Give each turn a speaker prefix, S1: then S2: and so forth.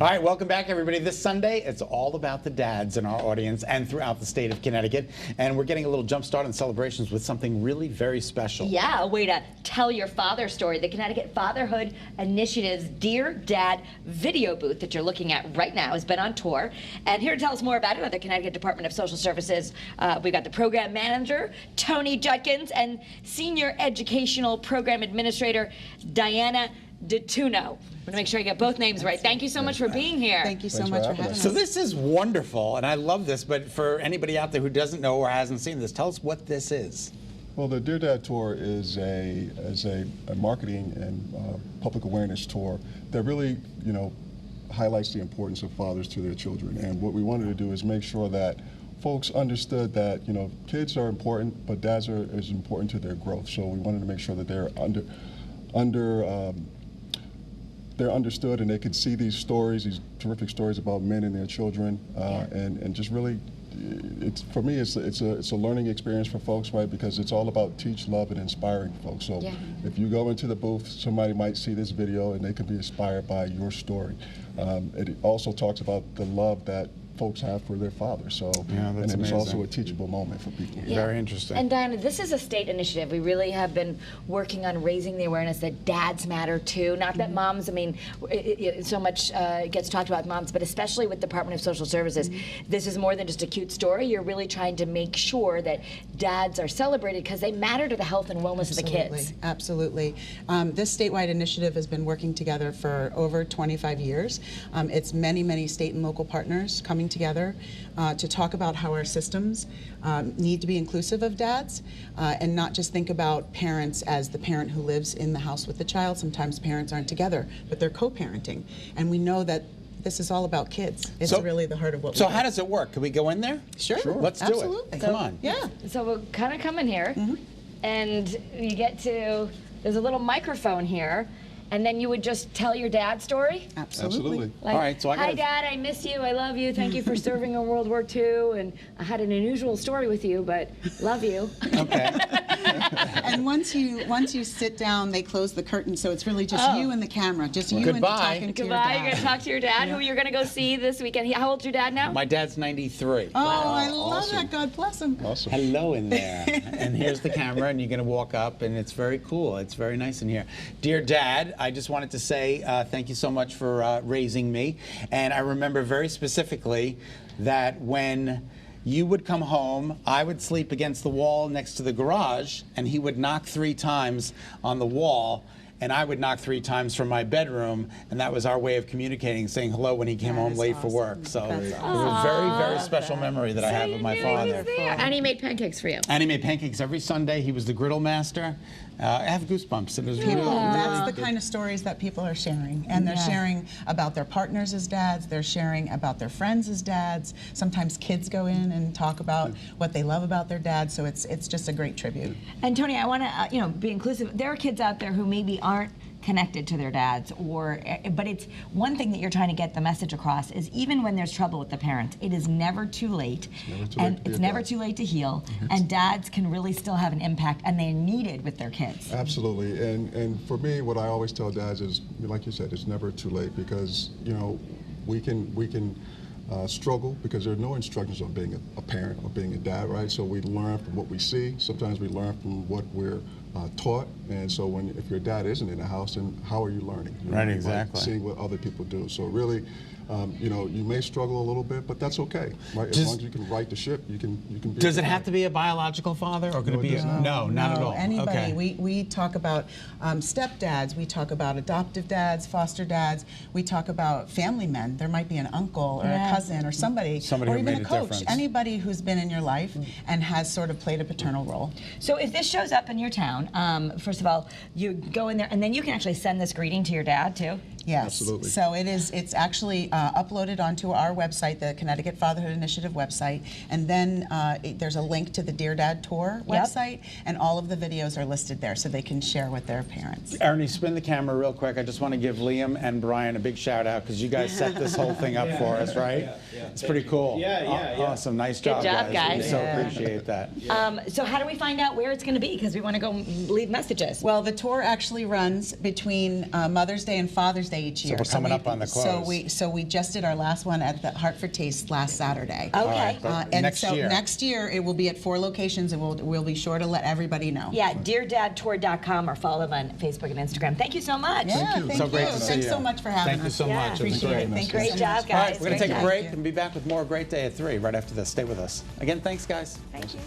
S1: All right, welcome back, everybody. This Sunday, it's all about the dads in our audience and throughout the state of Connecticut. And we're getting a little jump start on celebrations with something really very special.
S2: Yeah, a way to tell your father story. The Connecticut Fatherhood Initiative's Dear Dad video booth that you're looking at right now has been on tour. And here to tell us more about it are the Connecticut Department of Social Services. We've got the program manager, Tony Judkins, and Senior Educational Program Administrator, Diana DeTuno. I'm going to make sure I get both names right. Thank you so much for being here.
S3: Thank you so much for having us.
S1: So this is wonderful, and I love this, but for anybody out there who doesn't know or hasn't seen this, tell us what this is.
S4: Well, the Dear Dad Tour is a marketing and public awareness tour that really, highlights the importance of fathers to their children. And what we wanted to do is make sure that folks understood that, kids are important, but dads are as important to their growth. So we wanted to make sure that they're understood and they could see these stories, these terrific stories about men and their children, and just really, for me, it's a learning experience for folks, right? Because it's all about teach, love, and inspiring folks. So if you go into the booth, somebody might see this video and they can be inspired by your story. It also talks about the love that folks have for their father. So, and it was also a teachable moment for people.
S1: Yeah. Very interesting.
S2: And Diana, this is a state initiative. We really have been working on raising the awareness that dads matter too. Not that moms, I mean, so much gets talked about moms, but especially with the Department of Social Services, this is more than just a cute story. You're really trying to make sure that dads are celebrated because they matter to the health and wellness of the kids.
S3: Absolutely. This statewide initiative has been working together for over 25 years. It's many, many state and local partners coming together to talk about how our systems need to be inclusive of dads and not just think about parents as the parent who lives in the house with the child. Sometimes parents aren't together, but they're co-parenting. And we know that this is all about kids. It's really the heart of what we do.
S1: So how does it work? Can we go in there?
S3: Sure.
S1: Let's do it.
S3: Absolutely.
S1: Come on.
S3: Yeah.
S2: So we'll kind of come in here, and you get to, there's a little microphone here, and then you would just tell your dad's story?
S3: Absolutely.
S2: Like,
S1: all right, so
S2: hi, Dad, I miss you, I love you, thank you for serving in World War II, and I had an unusual story with you, but love you.
S1: Okay.
S3: And once you sit down, they close the curtain, so it's really just you and the camera, just you and talking to your dad.
S2: You're going to talk to your dad, who you're going to go see this weekend. How old's your dad now?
S1: My dad's 93.
S3: Oh, wow. I love that. God bless him.
S4: Awesome.
S1: Hello in there. And here's the camera, and you're going to walk up, and it's very cool. It's very nice in here. Dear Dad, I just wanted to say thank you so much for raising me. And I remember very specifically that when you would come home, I would sleep against the wall next to the garage, and he would knock 3 times on the wall, and I would knock 3 times from my bedroom, and that was our way of communicating, saying hello when he came home late for work. So it was a very, very special memory that I have of my father.
S2: And he made pancakes for you.
S1: And he made pancakes every Sunday. He was the griddle master. I have goosebumps. It was really,
S3: That's the kind of stories that people are sharing. And they're sharing about their partners as dads. They're sharing about their friends as dads. Sometimes kids go in and talk about what they love about their dads. So it's just a great tribute.
S2: And Tony, I want to be inclusive. There are kids out there who maybe aren't connected to their dads, but it's one thing that you're trying to get the message across is even when there's trouble with the parent, it is never too late, it's never too late to heal, and dads can really still have an impact, and they're needed with their kids.
S4: Absolutely, and for me, what I always tell dads is, like you said, it's never too late because we can struggle because there are no instructions on being a parent or being a dad, right? So we learn from what we see. Sometimes we learn from what we're taught, and so if your dad isn't in the house, then how are you learning?
S1: Right, exactly.
S4: Seeing what other people do. So really, you may struggle a little bit, but that's okay, right? As long as you can right the ship, you can be.
S1: Does it have to be a biological father, or could it be? No, not at all.
S3: Anybody.
S1: Okay.
S3: We talk about stepdads. We talk about adoptive dads, foster dads. We talk about family men. There might be an uncle or a cousin or somebody
S1: who
S3: or even
S1: made
S3: a coach.
S1: Difference.
S3: Anybody who's been in your life and has sort of played a paternal role.
S2: So if this shows up in your town, first of all, you go in there, and then you can actually send this greeting to your dad too.
S3: Yes.
S4: Absolutely.
S3: So it's actually uploaded onto our website, the Connecticut Fatherhood Initiative website, and then there's a link to the Dear Dad Tour website, and all of the videos are listed there so they can share with their parents.
S1: Ernie, spin the camera real quick. I just want to give Liam and Brian a big shout out because you guys set this whole thing up for us, right? It's pretty cool.
S5: Yeah.
S1: Awesome. Nice job,
S2: guys.
S1: We so appreciate that.
S2: So how do we find out where it's going to be? Because we want to go leave messages.
S3: Well, the tour actually runs between Mother's Day and Father's Day Day each year.
S1: we're coming up on the close.
S3: So we just did our last one at the Hartford Taste last Saturday.
S2: Okay.
S1: All right, but
S3: And
S1: next
S3: so
S1: year.
S3: next year it will be at 4 locations, and we'll be sure to let everybody know.
S2: Yeah, DearDadTour.com or follow them on Facebook and Instagram. Thank you so much.
S3: Yeah,
S4: you.
S3: thank
S1: So
S3: you.
S1: great to see
S3: Thanks
S1: you.
S3: so much for having
S1: Thank you
S3: us.
S1: so
S2: Yeah,
S1: much. It was
S3: appreciate
S1: great.
S3: it. Thank you
S2: Great
S3: so
S2: job,
S3: much.
S1: All right,
S2: guys.
S1: we're going to
S2: Great
S1: take a
S2: job.
S1: break and be back with more Great Day at 3 right after this. Stay with us. Again, thanks, guys.
S2: Thank you.